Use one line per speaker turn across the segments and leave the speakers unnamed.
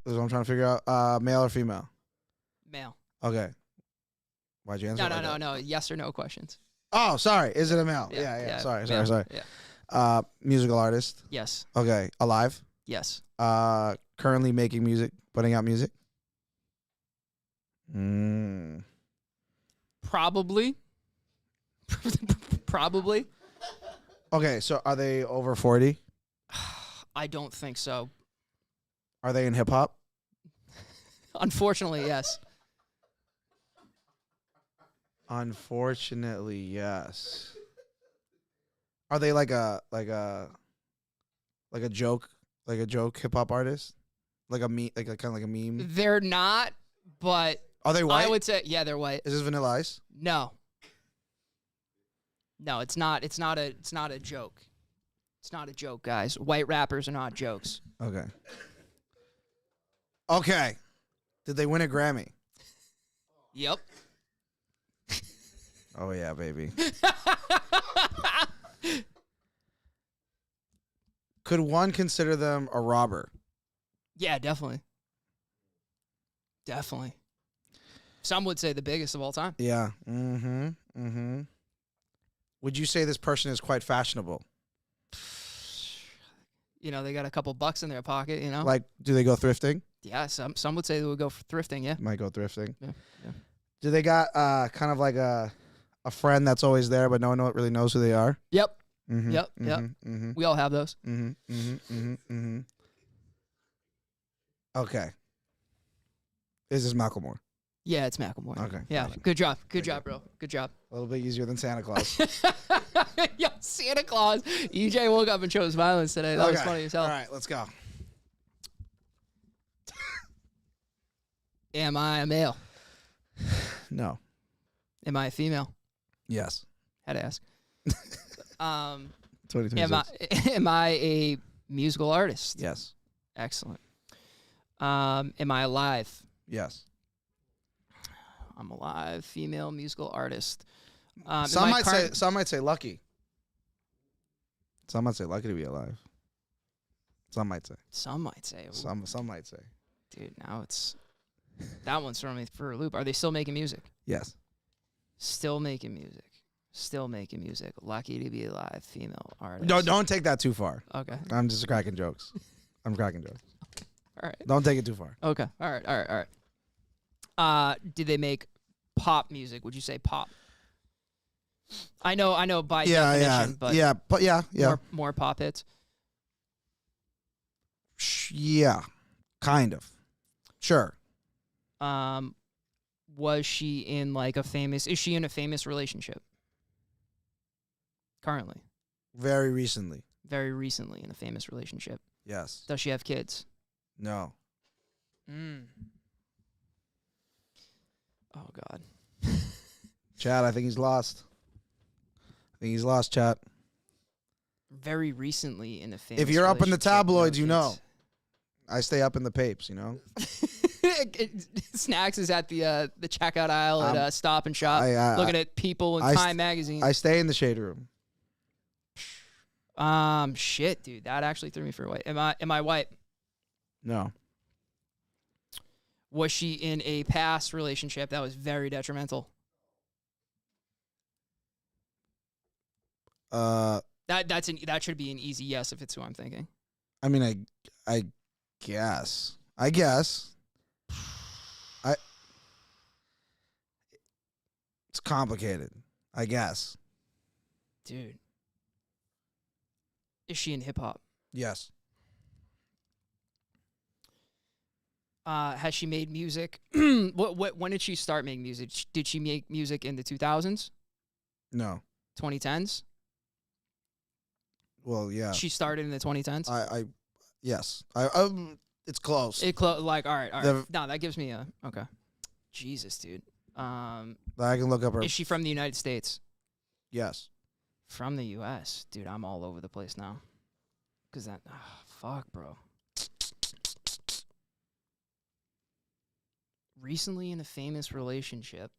This is what I'm trying to figure out. Male or female?
Male.
Okay. Why'd you answer?
No. Yes or no questions.
Oh, sorry. Is it a male? Yeah. Sorry.
Yeah.
Musical artist.
Yes.
Okay. Alive.
Yes.
Currently making music, putting out music.
Probably. Probably.
Okay, so are they over 40?
I don't think so.
Are they in hip hop?
Unfortunately, yes.
Unfortunately, yes. Are they like a joke hip hop artist? Like a kind of like a meme?
They're not, but
are they white?
I would say they're white.
Is this Vanilla Ice?
No. No, it's not a joke. It's not a joke, guys. White rappers are not jokes.
Okay. Okay. Did they win a Grammy?
Yep.
Oh yeah, baby. Could one consider them a robber?
Yeah, definitely. Definitely. Some would say the biggest of all time.
Yeah. Would you say this person is quite fashionable?
You know, they got a couple bucks in their pocket, you know?
Like, do they go thrifting?
Yeah, some would say they would go for thrifting, yeah.
Might go thrifting.
Yeah.
Do they got kind of like a a friend that's always there, but no one really knows who they are.
Yep.
Mm-hmm,
Yep.
mm-hmm,
Yep.
Mm-hmm,
We all have those.
mm-hmm, mm-hmm, mm-hmm, mm-hmm. Okay. Is this Macklemore?
Yeah, it's Macklemore.
Okay.
Yeah. Good job. Good job, bro. Good job.
A little bit easier than Santa Claus.
Yo, Santa Claus. EJ woke up and chose violence today. That was funny as hell.
All right, let's go.
Am I a male?
No.
Am I a female?
Yes.
Had to ask.
2026.
Am I a musical artist?
Yes.
Excellent. Am I alive?
Yes.
I'm alive. Female musical artist.
Some might say lucky. Some might say lucky to be alive. Some might say.
Some might say.
Some might say.
Dude, now it's that one's throwing me for a loop. Are they still making music?
Yes.
Still making music. Still making music. Lucky to be alive. Female artist.
No, don't take that too far.
Okay.
I'm just cracking jokes. I'm cracking jokes.
All right.
Don't take it too far.
Okay. All right. All right. All right. Did they make pop music? Would you say pop? I know by definition, but more pop hits.
Yeah, kind of. Sure.
Was she in like a famous? Is she in a famous relationship? Currently.
Very recently.
Very recently in a famous relationship.
Yes.
Does she have kids?
No.
Oh God.
Chad, I think he's lost. Chad.
Very recently in a famous.
If you're up in the tabloids, you know.
kids.
I stay up in the papes, you know.
Snacks is at the checkout aisle at Stop and Shop, looking at people in Time magazine.
I stay in the shade room.
Shit, dude, that actually threw me for a white. Am I white?
No.
Was she in a past relationship that was very detrimental? That should be an easy yes if it's who I'm thinking.
I mean, I guess. It's complicated. I guess.
Dude. Is she in hip hop?
Yes.
Has she made music? When did she start making music? Did she make music in the 2000s?
No.
2010s?
Well, yeah.
She started in the 2010s?
Yes. It's close.
All right. No, that gives me a okay. Jesus, dude.
I can look up her.
Is she from the United States?
Yes.
From the U.S., dude. I'm all over the place now. Cause fuck, bro. Recently in a famous relationship.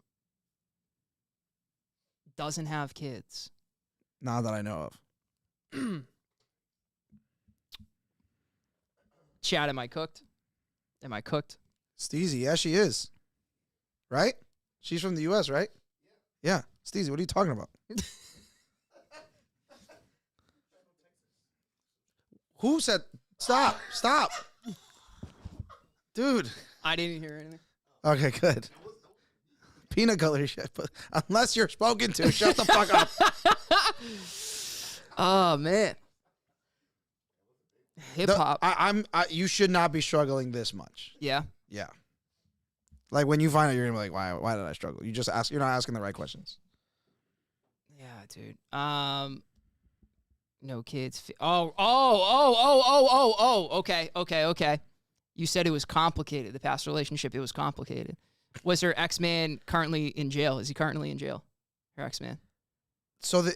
Doesn't have kids.
Not that I know of.
Chad, am I cooked?
Steezy, yeah, she is. Right? She's from the U.S., right? Yeah. Steezy, what are you talking about? Who said stop? Dude.
I didn't hear anything.
Okay, good. Peanut gallery shit, but unless you're spoken to, shut the fuck up.
Oh man. Hip hop.
You should not be struggling this much.
Yeah.
Yeah. Like when you find out, you're gonna be like, why did I struggle? You just ask. You're not asking the right questions.
Yeah, dude. No kids. Oh. Okay. You said it was complicated. The past relationship, it was complicated. Was her ex-man currently in jail? Is he currently in jail? Her ex-man.
So the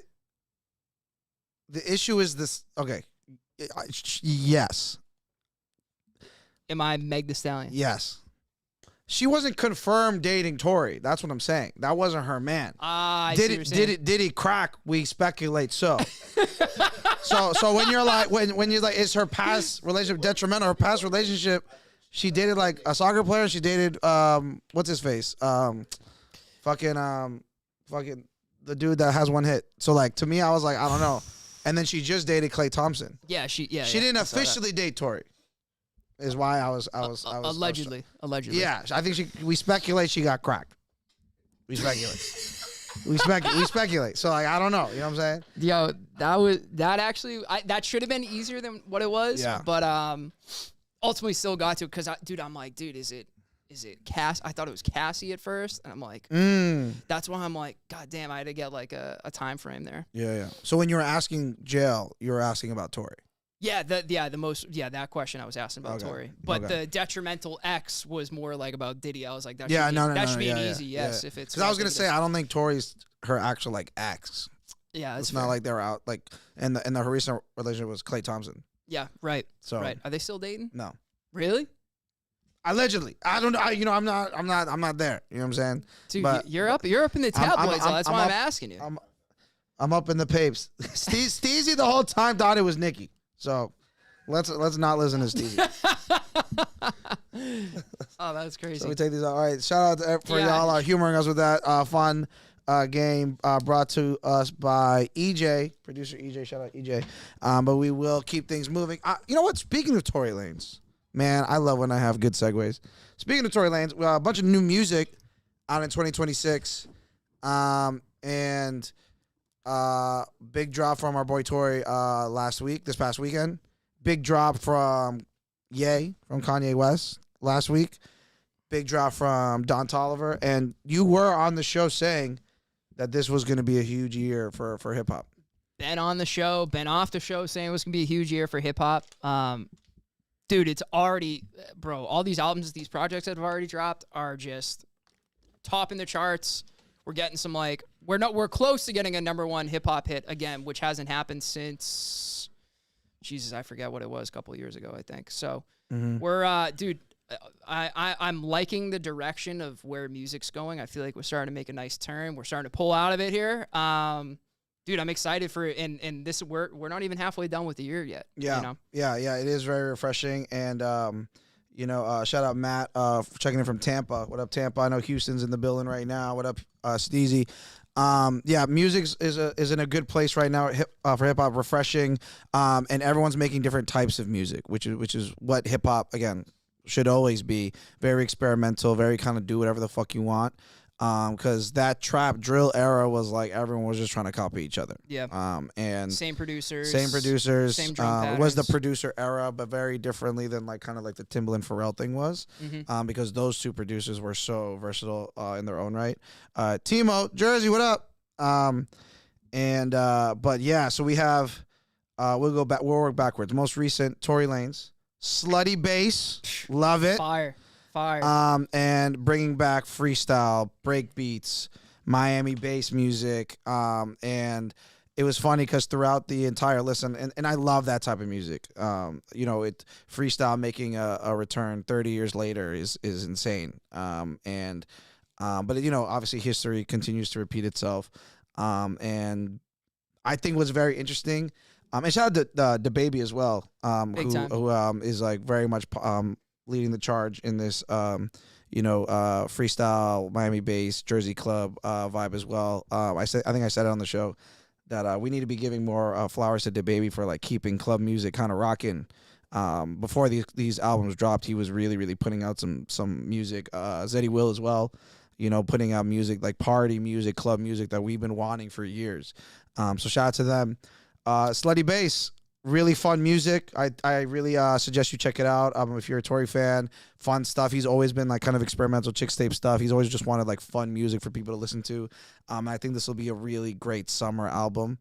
issue is this. Okay. Yes.
Am I Meg Thee Stallion?
Yes. She wasn't confirmed dating Tory. That's what I'm saying. That wasn't her man. Did he crack? We speculate so. so when you're like is her past relationship detrimental? Her past relationship, she dated like a soccer player. She dated what's his face? Fucking the dude that has one hit. So like to me, I was like, I don't know. And then she just dated Klay Thompson.
Yeah, she
didn't officially date Tory. Is why I was
allegedly.
Yeah, I think we speculate she got cracked. We speculate. We speculate. So like I don't know. You know what I'm saying?
Yo, that should have been easier than what it was.
Yeah.
But ultimately still got to it because I'm like, dude, is it Cass? I thought it was Cassie at first, and I'm like, that's why I'm like, god damn, I had to get like a time frame there.
Yeah. So when you were asking Jail, you were asking about Tori.
Yeah, that question I was asking about Tori, but the detrimental X was more like about Diddy. I was like, that should be an easy yes if it's.
Because I was gonna say I don't think Tori's her actual like ex.
Yeah,
it's not like they were out like and the recent relationship was Klay Thompson.
Yeah, right. So right, are they still dating?
No,
really?
Allegedly, I don't know. I'm not there. You know what I'm saying?
Dude, but you're up in the tabloids. That's why I'm asking you.
I'm up in the papes. Steezy the whole time thought it was Nikki. So let's not listen to Steezy.
Oh, that's crazy.
So we take these out. All right, shout out for y'all humoring us with that fun game brought to us by EJ, producer EJ. Shout out EJ. But we will keep things moving. You know what? Speaking of Tory Lanez, man, I love when I have good segues. Speaking of Tory Lanez, a bunch of new music out in 2026, and big drop from our boy Tory this past weekend. Big drop from from Kanye West last week. Big drop from Don Toliver. And you were on the show saying that this was going to be a huge year for hip hop.
Been on the show, been off the show saying it was going to be a huge year for hip hop. Dude, it's already, bro, all these albums, these projects that have already dropped are just topping the charts. We're getting some we're close to getting a #1 hip hop hit again, which hasn't happened since, Jesus, I forget what it was, a couple of years ago, I think. So we're, dude, I'm liking the direction of where music's going. I feel like we're starting to make a nice turn. We're starting to pull out of it here. Dude, I'm excited for it. And this, we're not even halfway done with the year yet.
Yeah. You know? Yeah. It is very refreshing. And, shout out Matt for checking in from Tampa. What up, Tampa? I know Houston's in the building right now. What up, Steezy? Music is in a good place right now for hip hop, refreshing, and everyone's making different types of music, which is what hip hop again should always be. Very experimental, very kind of do whatever the fuck you want. Because that trap drill era was like everyone was just trying to copy each other.
Yeah.
And
same producers.
Same drum
patterns.
Was the producer era, but very differently than like kind of like the Timbaland Pharrell thing was. Because those two producers were so versatile in their own right. Timo, Jersey, what up? But yeah, so we have we'll go back. We'll work backwards. Most recent, Tory Lanez, Slutty Bass, love it.
Fire.
And bringing back freestyle, break beats, Miami bass music. And it was funny because throughout the entire listen, and I love that type of music. Freestyle making a return 30 years later is insane. But obviously history continues to repeat itself. And I think what's very interesting, and shout out to the baby as well, who is like very much leading the charge in this, freestyle, Miami bass, Jersey club vibe as well. I think I said it on the show that we need to be giving more flowers to DaBaby for like keeping club music kind of rocking. Before these albums dropped, he was really, really putting out some music. Zeddy Will as well, putting out music like party music, club music that we've been wanting for years. So shout out to them. Slutty Bass. Really fun music. I really suggest you check it out. If you're a Tory fan, fun stuff. He's always been like kind of experimental Chixtape stuff. He's always just wanted like fun music for people to listen to. I think this will be a really great summer album.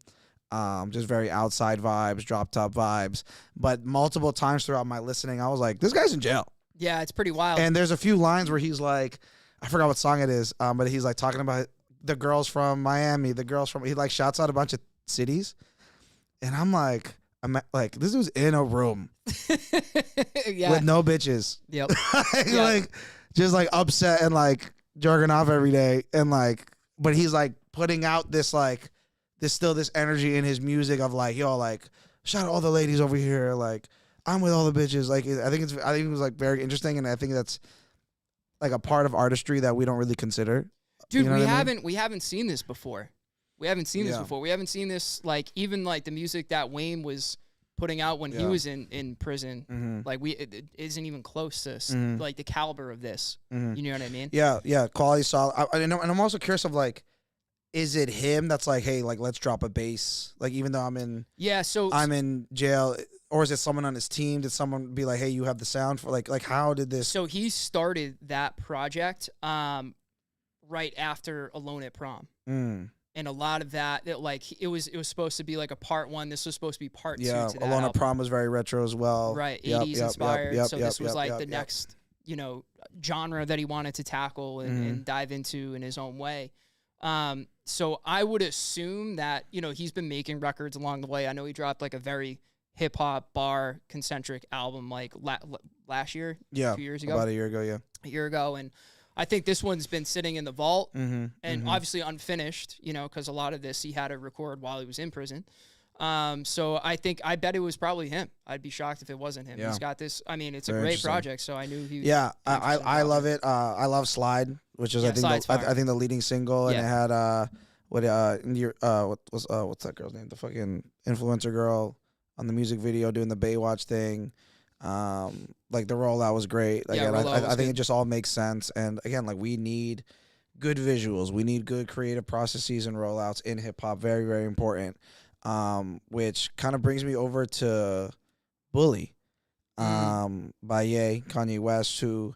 Just very outside vibes, drop top vibes. But multiple times throughout my listening, I was like, this guy's in jail.
Yeah, it's pretty wild.
And there's a few lines where he's like, I forgot what song it is, but he's like talking about the girls from Miami, he like shouts out a bunch of cities. And I'm like, this was in a room with no bitches.
Yep.
Like, just like upset and like jerking off every day. And like, but he's like putting out this energy in his music of like, yo, like, shout out all the ladies over here. Like, I'm with all the bitches. Like, I think it was like very interesting. And I think that's like a part of artistry that we don't really consider.
Dude, we haven't seen this before. We haven't seen this before. We haven't seen this, like, even, like, the music that Wayne was putting out when he was in prison. Mm-hmm. Like, it isn't even close to, like, the caliber of this. Mm-hmm. You know what I mean?
Yeah, quality solid. And I'm also curious of, like, is it him that's like, hey, like let's drop a bass, like even though I'm in jail, or is it someone on his team? Did someone be like, hey, you have the sound for like how did this?
So he started that project right after Alone at Prom. And a lot of that like it was supposed to be like a part 1. This was supposed to be part 2 to that
Alone at
album.
Prom was very retro as well.
Right, 80s inspired. So this was like the next, you know, genre that he wanted to tackle and dive into in his own way. So I would assume that, you know, he's been making records along the way. I know he dropped like a very hip hop bar concentric album like last year, 2 years ago.
About a year ago,
and I think this one's been sitting in the vault and obviously unfinished, you know, because a lot of this he had to record while he was in prison. So I bet it was probably him. I'd be shocked if it wasn't him. He's got this. I mean, it's a great project, so I knew he.
Yeah, I love it. I love Slide, which is I think the leading single, and it had what's that girl's name? The fucking influencer girl on the music video doing the Baywatch thing. Like the rollout was great. Like, I think it just all makes sense. And again, like we need good visuals. We need good creative processes and rollouts in hip hop. Very, very important. Which kind of brings me over to Bully, by Ye, Kanye West, who,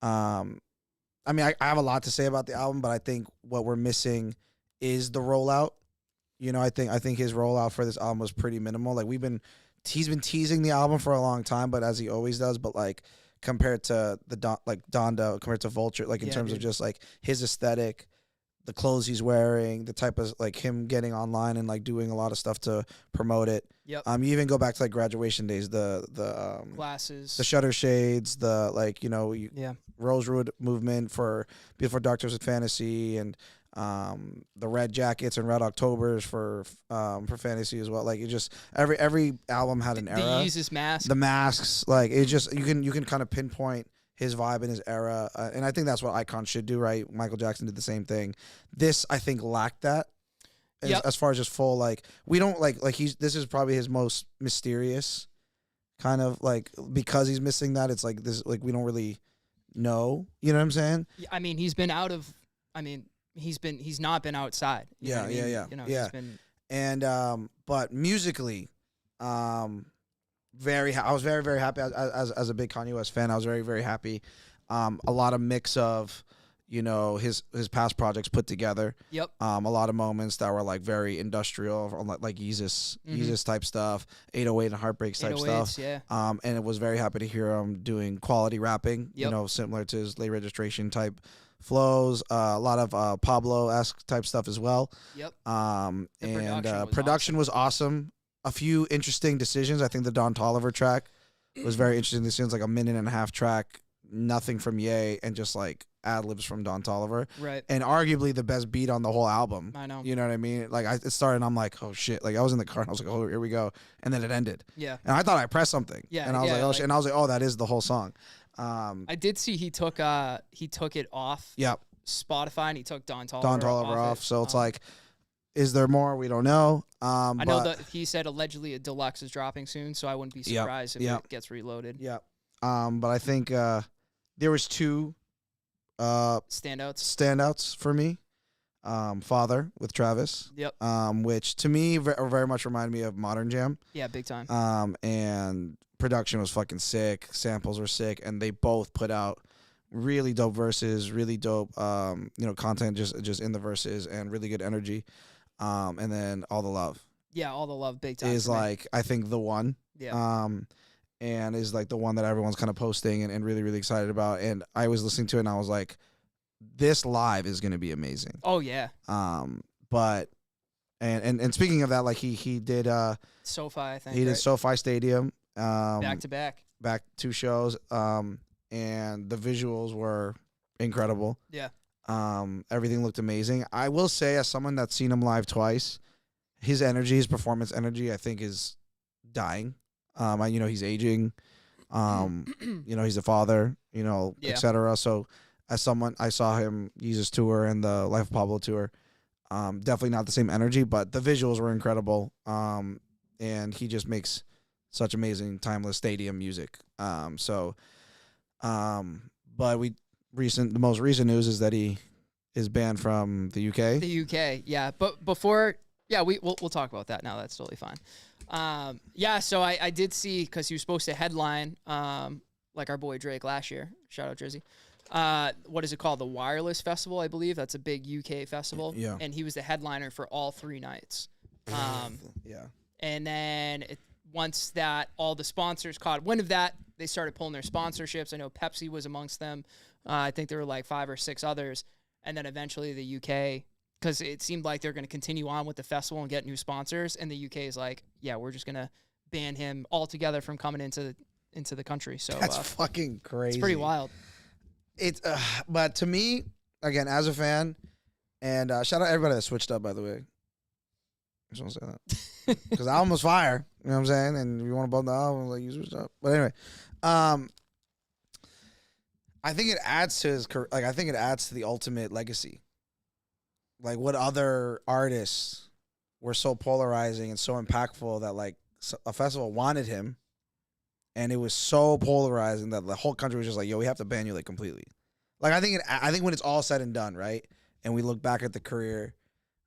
I mean, I have a lot to say about the album, but I think what we're missing is the rollout. You know, I think his rollout for this album was pretty minimal. Like he's been teasing the album for a long time, but as he always does, but like compared to Donda, compared to Vulture, like in terms of just like his aesthetic, the clothes he's wearing, the type of like him getting online and like doing a lot of stuff to promote it.
Yep.
You even go back to like Graduation Days, the
glasses,
the shutter shades, the like, you know, Rosewood movement for Beautiful Doctors of Fantasy, and the red jackets and red Octobers for Fantasy as well. Like it just every album had an era.
The Yeezus mask,
the masks, like it just you can kind of pinpoint his vibe and his era, and I think that's what icons should do, right? Michael Jackson did the same thing. This I think lacked that. As far as just full, like we don't like this is probably his most mysterious kind of like, because he's missing that. It's like this, like we don't really know. You know what I'm saying?
I mean, he's not been outside. You know what I mean?
Yeah.
You know, he's been...
And but musically, I was very, very happy as a big Kanye West fan. I was very, very happy. A lot of mix of, you know, his past projects put together.
Yep.
A lot of moments that were like very industrial, like Yeezus type stuff, 808 and Heartbreaks type stuff.
Yeah.
And it was very happy to hear him doing quality rapping.
Yep.
You know, similar to his Late Registration type flows. A lot of Pablo-esque type stuff as well.
Yep.
And production was awesome. A few interesting decisions. I think the Don Toliver track was very interesting. This seems like a 1.5-minute track, nothing from Ye, and just like ad-libs from Don Toliver.
Right.
And arguably the best beat on the whole album.
I know.
You know what I mean? Like it started and I'm like, oh shit. Like I was in the car and I was like, oh, here we go. And then it ended.
Yeah.
And I thought I pressed something.
Yeah.
And I was like, oh shit. And I was like, oh, that is the whole song.
I did see he took it off.
Yep.
Spotify, and he took Don Toliver
off. So it's like, is there more? We don't know.
I know that he said allegedly a deluxe is dropping soon, so I wouldn't be surprised if it gets reloaded.
Yeah. But I think there was two standouts for me. Father with Travis.
Yep.
Which to me very much reminded me of Modern Jam.
Yeah, big time.
And production was fucking sick. Samples were sick, and they both put out really dope verses, really dope content just in the verses, and really good energy. And then All the Love.
Yeah, All the Love, big time.
Is like, I think the one.
Yeah.
And is like the one that everyone's kind of posting and really, really excited about. And I was listening to it and I was like, this live is going to be amazing.
Oh yeah.
But and speaking of that, like he did
SoFi, I think.
He did SoFi Stadium.
Back to back
2 shows. And the visuals were incredible.
Yeah.
Everything looked amazing. I will say, as someone that's seen him live twice, his performance energy, I think is dying. He's aging. He's a father, etc. So as someone, I saw him use his tour and the Life of Pablo tour. Definitely not the same energy, but the visuals were incredible. And he just makes such amazing, timeless stadium music. But the most recent news is that he is banned from the UK.
The UK, yeah. But before, yeah, we'll talk about that now. That's totally fine. Yeah, so I did see, because he was supposed to headline, like our boy Drake last year. Shout out Drizzy. What is it called? The Wireless Festival, I believe. That's a big UK festival.
Yeah.
And he was the headliner for all 3 nights.
Yeah.
And then once that, all the sponsors caught wind of that, they started pulling their sponsorships. I know Pepsi was amongst them. I think there were like 5 or 6 others. And then eventually the UK, because it seemed like they're going to continue on with the festival and get new sponsors. And the UK is like, yeah, we're just going to ban him altogether from coming into the country. So
that's fucking crazy.
It's pretty wild.
It's but to me, again, as a fan, and shout out everybody that switched up, by the way. I just want to say that because the album was fire. You know what I'm saying? And if you want to bump the album, like, you switched up. But anyway, I think it adds to his I think it adds to the ultimate legacy. Like, what other artists were so polarizing and so impactful that like a festival wanted him, and it was so polarizing that the whole country was just like, "Yo, we have to ban you like completely." Like, I think when it's all said and done, right, and we look back at the career,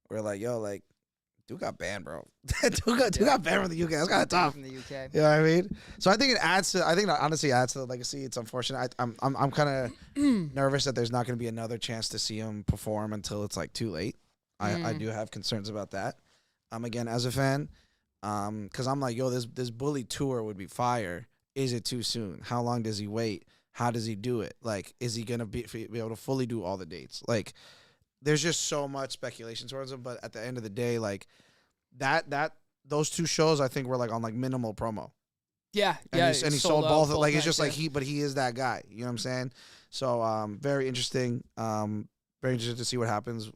we're like, "Yo, like, dude got banned, bro. dude got banned from the UK. That's kind of tough."
From the UK.
You know what I mean? So I think it adds to. I think that honestly adds to the legacy. It's unfortunate. I'm kind of nervous that there's not going to be another chance to see him perform until it's like too late. I do have concerns about that. Again, as a fan, because I'm like, yo, this Bully tour would be fire. Is it too soon? How long does he wait? How does he do it? Like, is he gonna be able to fully do all the dates? Like, there's just so much speculation towards him. But at the end of the day, like those 2 shows, I think were like on like minimal promo.
Yeah,
and he sold both. Like, it's just
nights,
like but he is that guy. You know what I'm saying? So very interesting. Very interested to see what happens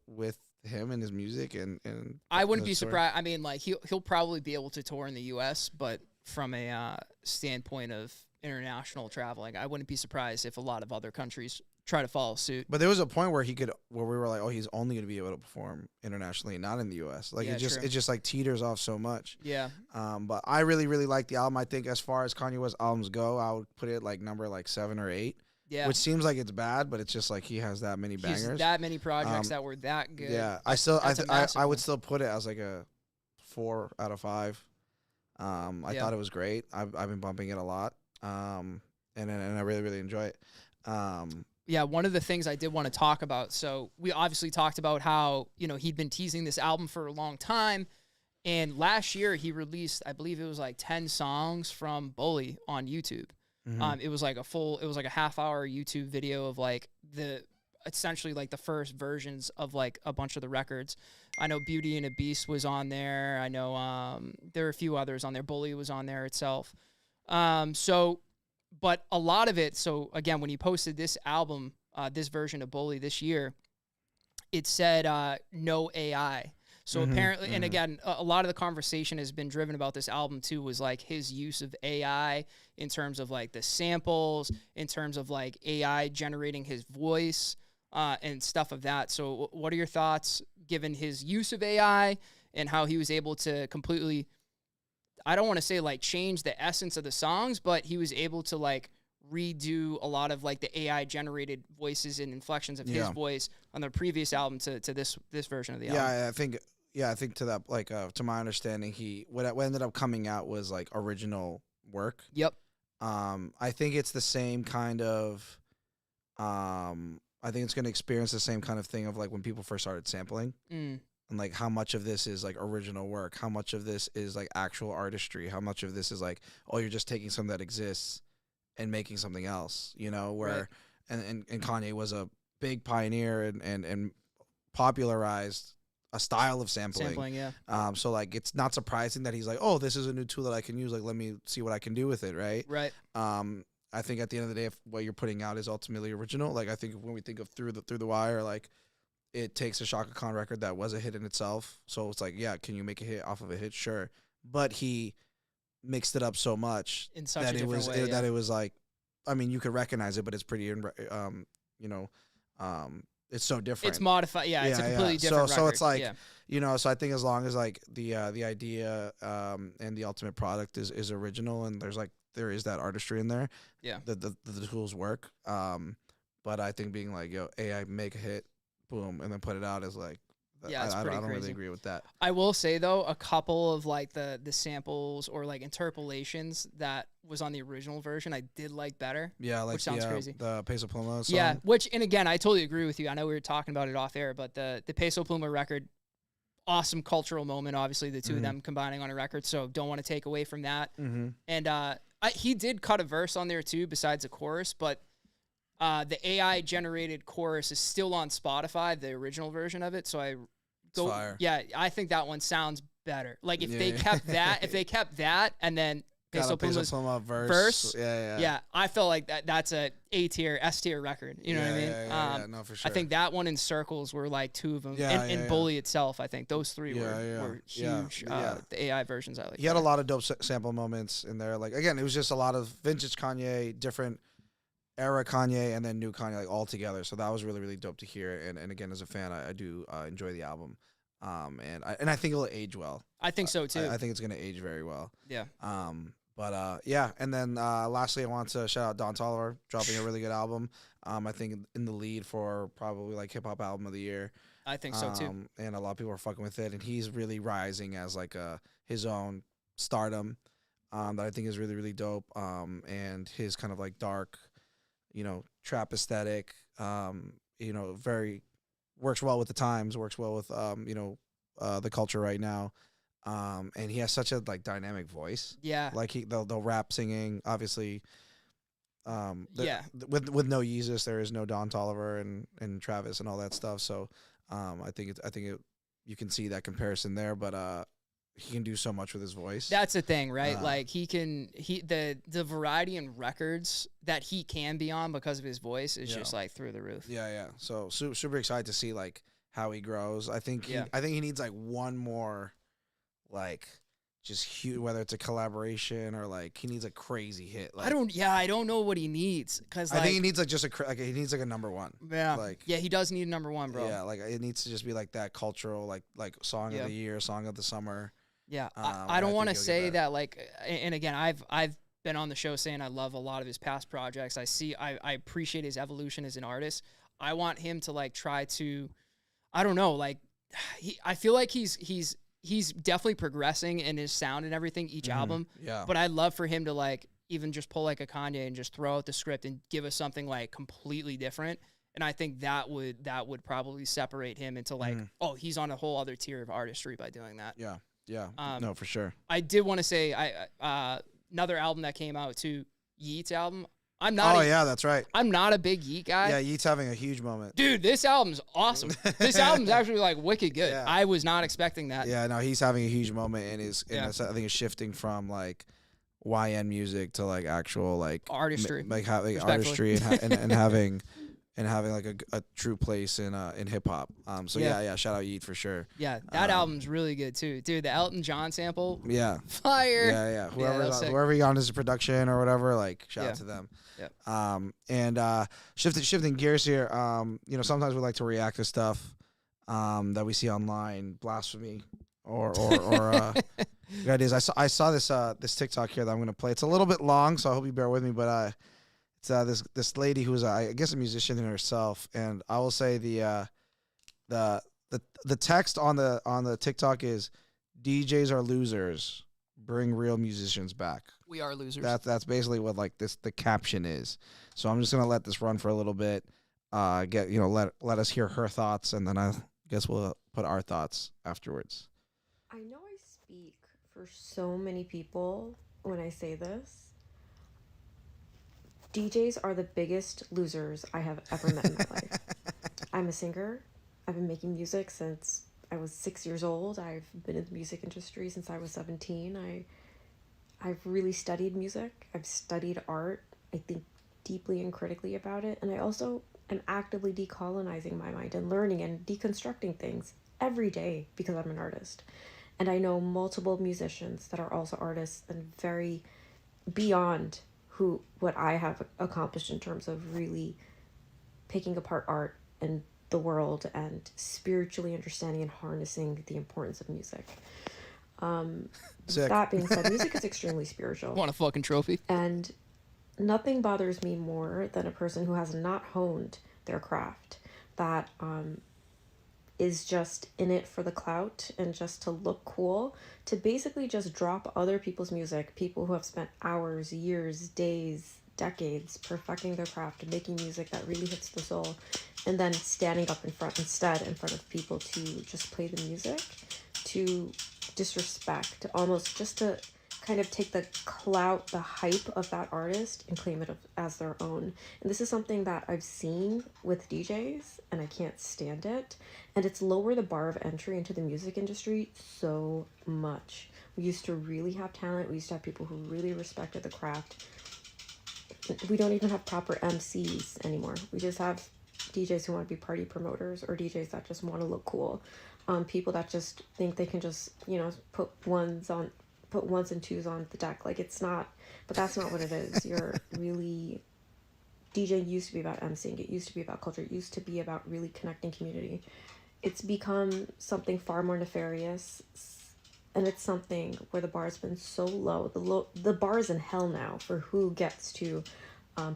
with him and his music and
I wouldn't be surprised. I mean, like, he'll probably be able to tour in the US, but from a standpoint of international traveling, I wouldn't be surprised if a lot of other countries try to follow suit.
But there was a point where we were like, oh, he's only going to be able to perform internationally, not in the US. Like, it just like teeters off so much.
Yeah.
But I really, really like the album. I think as far as Kanye West albums go, I would put it like number like 7 or 8.
Yeah.
Which seems like it's bad, but it's just like he has that many bangers.
He's that many projects that were that good.
Yeah. I would still put it as like a 4 out of 5. I thought it was great. I've been bumping it a lot. And I really, really enjoy it.
Yeah, one of the things I did want to talk about, so we obviously talked about how, you know, he'd been teasing this album for a long time, and last year he released, I believe it was like 10 songs from Bully on YouTube. Mm-hmm. It was like a half-hour YouTube video of like essentially like the first versions of like a bunch of the records. I know Beauty and a Beast was on there. I know there are a few others on there. Bully was on there itself. But a lot of it, so again, when he posted this album, this version of Bully this year, it said no AI. So apparently, and again, a lot of the conversation has been driven about this album too, was like his use of AI in terms of like the samples, in terms of like AI generating his voice and stuff of that. So what are your thoughts given his use of AI and how he was able to completely, I don't want to say like change the essence of the songs, but he was able to like redo a lot of like the AI generated voices and inflections of his voice on the previous album to this version of the album.
I think to that, like, to my understanding, what ended up coming out was like original work.
Yep.
I think it's the same kind of, I think it's going to experience the same kind of thing of like when people first started sampling. And like how much of this is like original work, how much of this is like actual artistry, how much of this is like, oh, you're just taking something that exists and making something else, you know, where and Kanye was a big pioneer and popularized a style of sampling. So like it's not surprising that he's like, oh, this is a new tool that I can use, like let me see what I can do with it, right? I think at the end of the day, if what you're putting out is ultimately original, like I think when we think of Through the Wire, like it takes a Shaka Khan record that was a hit in itself. So it's like, yeah, can you make a hit off of a hit? Sure. But he mixed it up so much
in such
that
a different way,
that it was like, I mean, you could recognize it, but it's pretty, you know, it's so different.
It's modified. Yeah, it's a completely different record.
So it's like, you know, so I think as long as like the idea and the ultimate product is original and there is that artistry in there. Yeah. The tools work. But I think being like, yo, AI make a hit, boom, and then put it out as like.
Yeah, it's pretty
I don't
crazy.
really agree with that.
I will say though, a couple of like the samples or like interpolations that was on the original version, I did like better.
Yeah, like
which sounds crazy.
The Peso Pluma song.
Yeah, which, and again, I totally agree with you. I know we were talking about it off air, but the Peso Pluma record, awesome cultural moment. Obviously, the two of them combining on a record, so don't want to take away from that. And he did cut a verse on there too, besides a chorus, but. The AI generated chorus is still on Spotify, the original version of it. So I think that one sounds better. Like if they kept that, and then Peso
Pluma verse. Yeah.
I feel like that's a A-tier, S-tier record. You know what I mean?
Yeah, no, for sure.
I think that one in Circles were like two of them. And Bully itself, I think those three were huge. The AI versions I like.
He had a lot of dope sample moments in there. Like again, it was just a lot of vintage Kanye, different era Kanye, and then new Kanye, like all together. So that was really, really dope to hear. And again, as a fan, I do enjoy the album. And I think it'll age well.
I think so too.
I think it's gonna age very well.
Yeah.
Yeah. And then lastly, I want to shout out Don Toliver dropping a really good album. I think in the lead for probably like hip hop album of the year.
I think so too.
And a lot of people are fucking with it, and he's really rising as like his own stardom. That I think is really, really dope. And his kind of like dark, trap aesthetic, very works well with the times, works well with, the culture right now. And he has such a like dynamic voice.
Yeah.
Like they'll rap singing, obviously. With no Yeezus, there is no Don Toliver and Travis and all that stuff. So, I think you can see that comparison there, but, he can do so much with his voice.
That's the thing, right? Like the variety in records that he can be on because of his voice is just like through the roof.
Yeah. So super excited to see like how he grows. I think he needs like one more, like just huge, whether it's a collaboration or like he needs a crazy hit. Like,
I don't know what he needs because
I think he needs like he needs like a number one.
Yeah, he does need a number one, bro.
Yeah, like it needs to just be like that cultural like song of the year, song of the summer.
Yeah, I don't want to say that like, and again, I've been on the show saying I love a lot of his past projects. I appreciate his evolution as an artist. I want him to like try to, I don't know, like I feel like he's definitely progressing in his sound and everything each album.
Yeah.
But I'd love for him to like even just pull like a Kanye and just throw out the script and give us something like completely different. And I think that would probably separate him into like, oh, he's on a whole other tier of artistry by doing that.
Yeah. Yeah, no, for sure.
I did want to say, another album that came out too, Yeat's album.
That's right.
I'm not a big Yeat guy.
Yeah, Yeat's having a huge moment.
Dude, this album's awesome. This album's actually like wicked good. Yeah. I was not expecting that.
Yeah, no, he's having a huge moment and I think it's shifting from like YN music to like actual like
artistry,
like artistry and having like a true place in hip hop. So shout out Yeat for sure.
Yeah, that album's really good too, dude. The Elton John sample.
Yeah.
Fire.
Yeah. Whoever he got his production or whatever, like shout out to them.
Yeah.
And shifting gears here. Sometimes we like to react to stuff that we see online, blasphemy or good ideas. I saw this TikTok here that I'm gonna play. It's a little bit long, so I hope you bear with me, but it's this lady who's I guess a musician in herself, and I will say the text on the TikTok is DJs are losers, bring real musicians back.
We are losers.
That's basically what like the caption is. So I'm just gonna let this run for a little bit. Let us hear her thoughts, and then I guess we'll put our thoughts afterwards.
I know I speak for so many people when I say this. DJs are the biggest losers I have ever met in my life. I'm a singer. I've been making music since I was 6 years old. I've been in the music industry since I was 17. I've really studied music. I've studied art. I think deeply and critically about it. And I also am actively decolonizing my mind and learning and deconstructing things every day because I'm an artist. And I know multiple musicians that are also artists and very beyond what I have accomplished in terms of really picking apart art and the world and spiritually understanding and harnessing the importance of music. That being said, music is extremely spiritual.
Want a fucking trophy?
And nothing bothers me more than a person who has not honed their craft, that is just in it for the clout and just to look cool, to basically just drop other people's music, people who have spent hours, years, days, decades perfecting their craft and making music that really hits the soul, and then standing up in front of people to just play the music, to disrespect, almost just to kind of take the clout, the hype of that artist and claim it as their own. And this is something that I've seen with DJs, and I can't stand it. And it's lowered the bar of entry into the music industry so much. We used to really have talent. We used to have people who really respected the craft. We don't even have proper MCs anymore. We just have DJs who want to be party promoters, or DJs that just want to look cool. People that just think they can just, put ones and twos on the deck. Like, it's not, but that's not what it is. You're really, DJ used to be about emceeing. It used to be about culture. It used to be about really connecting community. It's become something far more nefarious, and it's something where the bar has been so low. The bar is in hell now for who gets to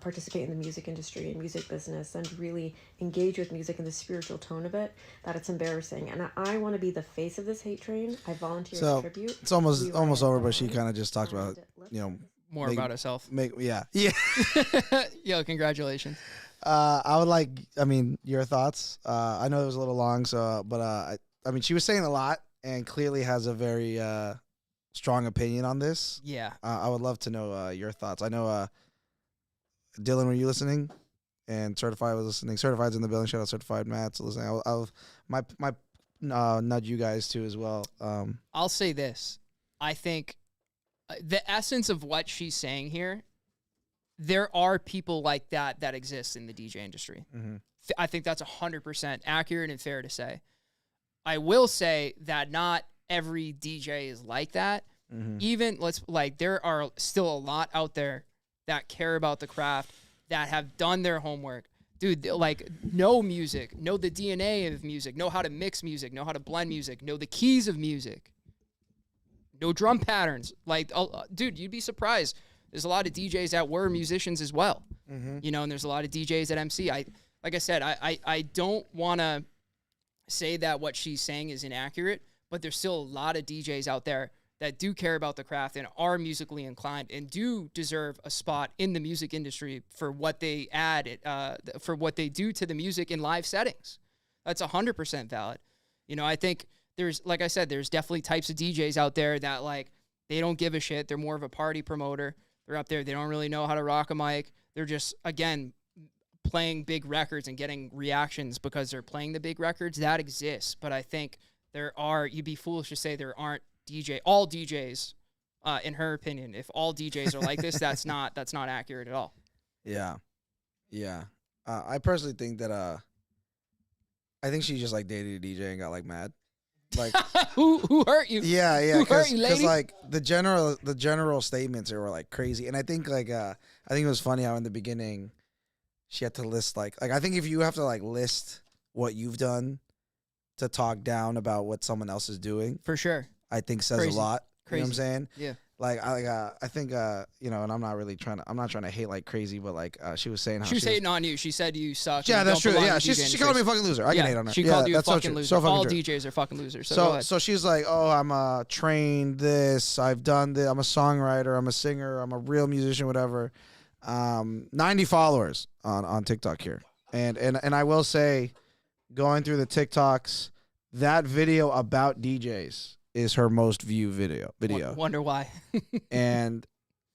participate in the music industry and music business and really engage with music and the spiritual tone of it, that it's embarrassing. And I want to be the face of this hate train. I volunteer to tribute.
It's almost over, but she kind of just talked about,
more about herself.
Yeah.
Yo, congratulations.
I would your thoughts. I know it was a little long, but she was saying a lot and clearly has a very strong opinion on this.
Yeah.
I would love to know your thoughts. I know Dylan, were you listening? And Certified was listening. Certified's in the building. Shout out Certified. Matt's listening. I'll nudge you guys too as well.
I'll say this. I think the essence of what she's saying here, there are people like that exist in the DJ industry. Mm-hmm. I think that's 100% accurate and fair to say. I will say that not every DJ is like that. Mm-hmm. Even there are still a lot out there that care about the craft, that have done their homework. Dude, know music, know the DNA of music, know how to mix music, know how to blend music, know the keys of music, know drum patterns. Dude, you'd be surprised. There's a lot of DJs that were musicians as well. Mm-hmm. And there's a lot of DJs at MC. Like I said, I don't want to say that what she's saying is inaccurate, but there's still a lot of DJs out there that do care about the craft and are musically inclined and do deserve a spot in the music industry for what they add, for what they do to the music in live settings. That's 100% valid. I think there's definitely types of DJs out there that they don't give a shit. They're more of a party promoter. They're up there. They don't really know how to rock a mic. They're just, again, playing big records and getting reactions because they're playing the big records. That exists. But I think you'd be foolish to say there aren't all DJs, in her opinion. If all DJs are like this, that's not accurate at all.
Yeah. I personally think that I think she just dated a DJ and got mad.
Who hurt you?
Yeah.
Who hurt you, lady?
Because the general statements were crazy, and I think I think it was funny how in the beginning she had to list I think if you have to list what you've done to talk down about what someone else is doing,
for sure,
I think says a lot. Crazy. You know what I'm saying?
Yeah.
I think and I'm not trying to hate crazy, but she was saying how
she was hating on you. She said you suck.
Yeah, that's true. Yeah, she called me a fucking loser. I can hate on her.
She called you a fucking loser. All
true.
DJs are fucking losers.
So she's like, oh, I'm trained this. I've done this. I'm a songwriter. I'm a singer. I'm a real musician. Whatever. 90 followers on TikTok here, and I will say, going through the TikToks, that video about DJs is her most viewed video.
Wonder why.
And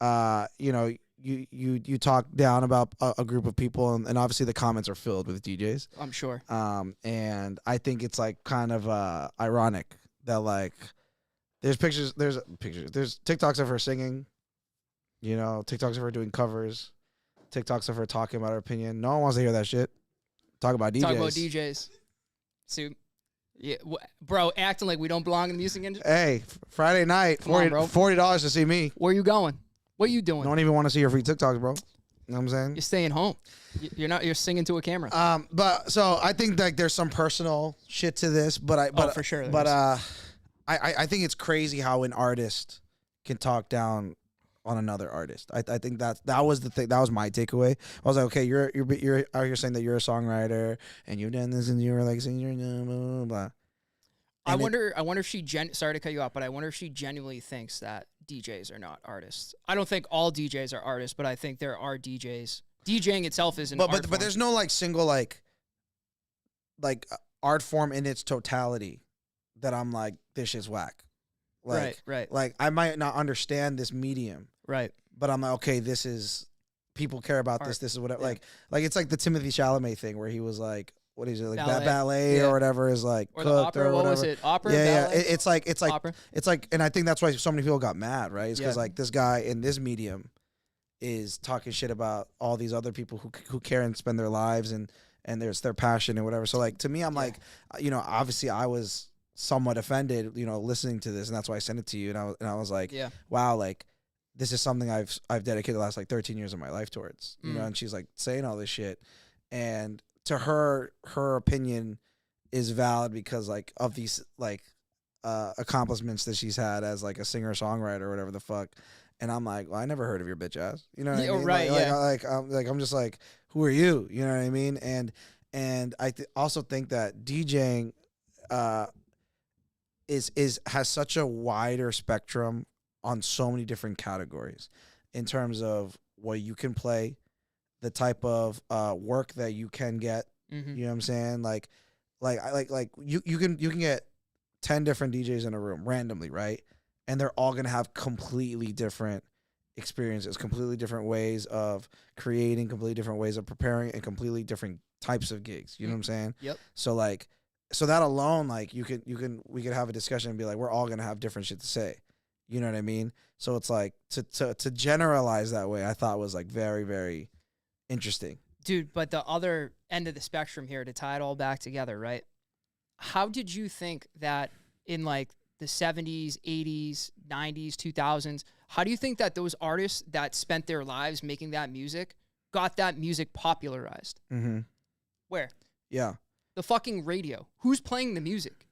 you talk down about a group of people, and obviously the comments are filled with DJs.
I'm sure.
And I think it's kind of ironic that there's TikToks of her singing, TikToks of her doing covers, TikToks of her talking about her opinion. No one wants to hear that shit. Talk about DJs.
So, yeah, bro, acting like we don't belong in the music industry.
Hey, Friday night, $40 to see me.
Where you going? What are you doing?
Don't even want to see your free TikToks, bro. You know what I'm saying?
You're staying home. You're singing to a camera.
But so I think there's some personal shit to this, but
for sure.
But I think it's crazy how an artist can talk down on another artist. I think that was the thing. That was my takeaway. I was like, okay, you're saying that you're a songwriter and you've done this and you were like singing blah blah blah.
I wonder if she sorry to cut you off, but I wonder if she genuinely thinks that DJs are not artists. I don't think all DJs are artists, but I think there are DJs. DJing itself is an art form.
But there's no like single like art form in its totality that I'm like, this shit's whack. Like,
right.
Like I might not understand this medium.
Right.
But I'm like, okay, this is people care about
art.
this is whatever.
Yeah.
Like it's like the Timothy Chalamet thing where he was like, what is it, like
ballet,
ballet or whatever is like
or
cooked
the opera,
or whatever.
what was it? Opera?
Yeah,
ballet?
It's like
opera?
it's like, and I think that's why so many people got mad, right? It's because like this guy in this medium is talking shit about all these other people who care and spend their lives and there's their passion and whatever. So like to me, I'm like, obviously I was somewhat offended, listening to this, and that's why I sent it to you. And I was like, wow, like this is something I've dedicated the last like 13 years of my life towards, you know. And she's like saying all this shit, and to her opinion is valid because like of these like accomplishments that she's had as like a singer songwriter or whatever the fuck. And I'm like, well, I never heard of your bitch ass. You know what I mean?
Right.
I'm just like, who are you? You know what I mean? And I also think that DJing has such a wider spectrum on so many different categories in terms of what you can play, the type of work that you can get.
Mm-hmm.
You know what I'm saying? Like you can get 10 different DJs in a room randomly, right? And they're all gonna have completely different experiences, completely different ways of creating, completely different ways of preparing, and completely different types of gigs. You know what I'm saying?
Yep.
So that alone, like we could have a discussion and be like, we're all gonna have different shit to say. You know what I mean? So it's like to generalize that way, I thought was like very, very interesting.
Dude, but the other end of the spectrum here, to tie it all back together, right? How did you think that in like the 70s, 80s, 90s, 2000s, how do you think that those artists that spent their lives making that music got that music popularized?
Mm-hmm.
Where?
Yeah.
The fucking radio. Who's playing the music?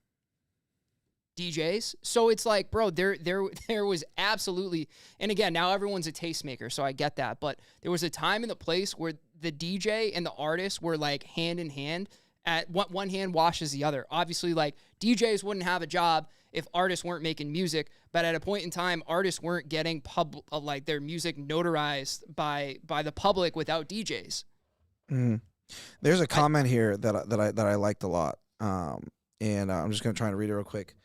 DJs. So it's like, bro, there was absolutely, and again, now everyone's a tastemaker, so I get that, but there was a time and a place where the DJ and the artist were like hand in hand. At one hand washes the other. Obviously, like DJs wouldn't have a job if artists weren't making music, but at a point in time, artists weren't getting like their music notarized by the public without DJs.
Mm-hmm. There's a comment here that I liked a lot, and I'm just gonna try and read it real quick.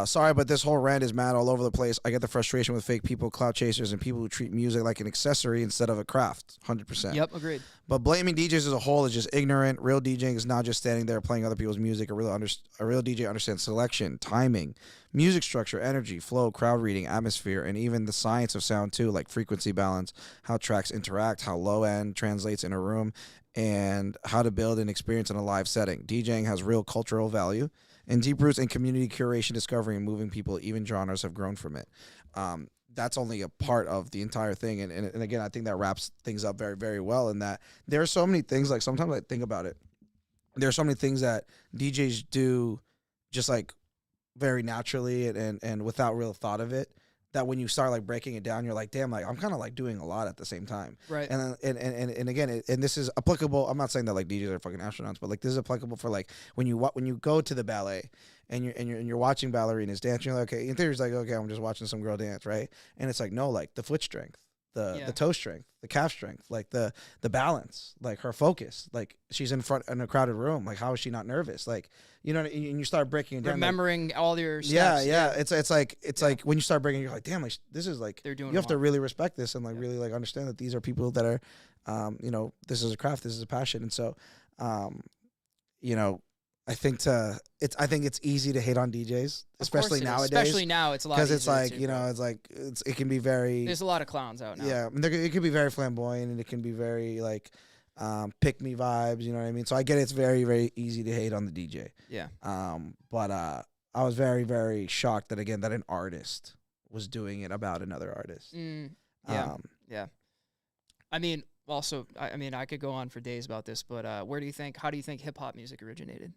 Sorry, but this whole rant is mad all over the place. I get the frustration with fake people, clout chasers, and people who treat music like an accessory instead of a craft. 100%.
Yep, agreed.
But blaming DJs as a whole is just ignorant. Real DJing is not just standing there playing other people's music. A real DJ understands selection, timing, music structure, energy, flow, crowd reading, atmosphere, and even the science of sound too, like frequency balance, how tracks interact, how low end translates in a room, and how to build an experience in a live setting. DJing has real cultural value and deep roots in community curation, discovery, and moving people. Even genres have grown from it. That's only a part of the entire thing. And again, I think that wraps things up very, very well in that there are so many things, like sometimes I think about it. There are so many things that DJs do just like very naturally and without real thought of it, that when you start like breaking it down, you're like, damn, like I'm kind of like doing a lot at the same time.
Right.
And again, and this is applicable. I'm not saying that like DJs are fucking astronauts, but like this is applicable for like when you go to the ballet and you're watching ballerinas dance, you're like, okay, in theory it's like, okay, I'm just watching some girl dance, right? And it's like, no, like the foot strength, the toe strength, the calf strength, like the balance, like her focus, like she's in front in a crowded room, like how is she not nervous? Like, you know, and you start breaking it down,
remembering like, all your
steps. Yeah. It's like when you start breaking, you're like, damn, like this is like
they're doing.
You have to really respect this and like really like understand that these are people that are, this is a craft, this is a passion, and so, I think it's easy to hate on DJs, especially nowadays.
Especially now, it's a lot
because it's like it can be very.
There's a lot of clowns out now.
Yeah, it can be very flamboyant and it can be very like pick me vibes. You know what I mean? So I get it's very, very easy to hate on the DJ.
Yeah.
But I was very, very shocked that an artist was doing it about another artist.
Yeah. Yeah. I mean, also, I could go on for days about this, but how do you think hip hop music originated?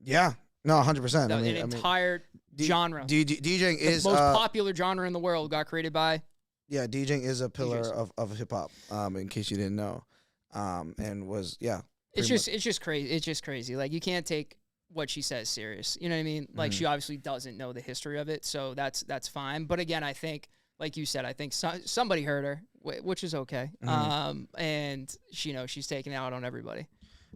Yeah. No, 100%.
Entire genre.
DJing is
the most popular genre in the world got created by
Yeah, DJing is a pillar of hip hop. In case you didn't know, and was
It's just crazy. It's just crazy. Like you can't take what she says serious. You know what I mean? Like she obviously doesn't know the history of it, so that's fine. But again, I think, like you said, I think somebody hurt her, which is okay. And she's taking it out on everybody.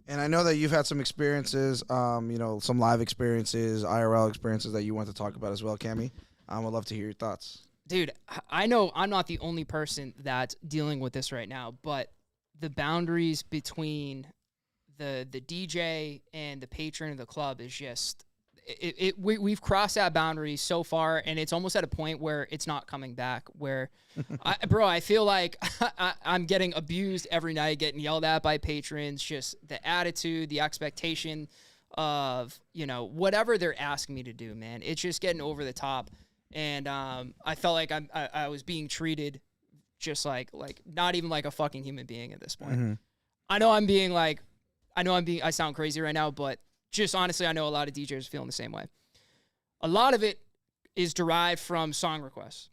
And I know that you've had some experiences, some live experiences, IRL experiences that you want to talk about as well, Cammy. I would love to hear your thoughts.
Dude, I know I'm not the only person that's dealing with this right now, but the boundaries between the DJ and the patron of the club is just we've crossed that boundary so far, and it's almost at a point where it's not coming back. Where, I feel like I'm getting abused every night, getting yelled at by patrons. Just the attitude, the expectation of whatever they're asking me to do, man. It's just getting over the top, and I felt like I was being treated just like not even like a fucking human being at this point. I sound crazy right now, but just honestly, I know a lot of DJs are feeling the same way. A lot of it is derived from song requests.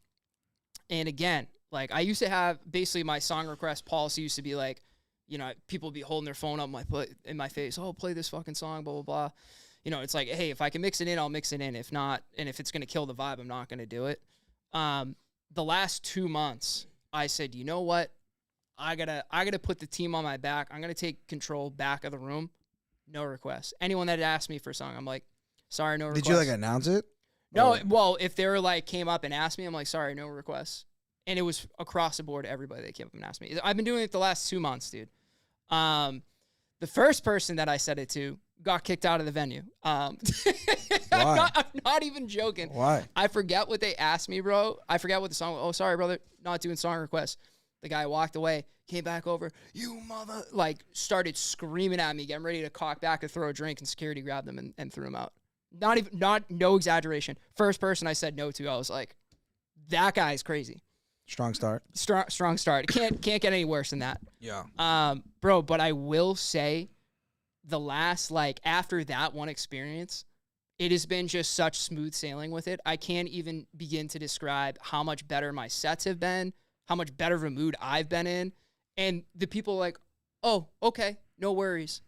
And again, like I used to have basically my song request policy used to be like, people would be holding their phone up in my face. Oh, play this fucking song, blah, blah, blah. It's like, hey, if I can mix it in, I'll mix it in. If not, and if it's going to kill the vibe, I'm not going to do it. The last 2 months, I said, you know what? I gotta put the team on my back. I'm gonna take control back of the room. No requests. Anyone that asked me for a song, I'm like, sorry, no requests.
Did you like announce it?
No, well, if they were like came up and asked me, I'm like, sorry, no requests. And it was across the board, everybody that came up and asked me. I've been doing it the last 2 months, dude. The first person that I said it to got kicked out of the venue. Why? I'm not even joking.
Why?
I forget what they asked me, bro. I forgot what the song was. Oh, sorry, brother, not doing song requests. The guy walked away, came back over, you mother, started screaming at me, getting ready to cock back to throw a drink, and security grabbed him and threw him out. No exaggeration. First person I said no to, I was like, that guy's crazy.
Strong start.
Strong start. Can't get any worse than that.
Yeah.
Bro, but I will say the last, after that one experience, it has been just such smooth sailing with it. I can't even begin to describe how much better my sets have been, how much better of a mood I've been in. And the people are like, oh, okay, no worries.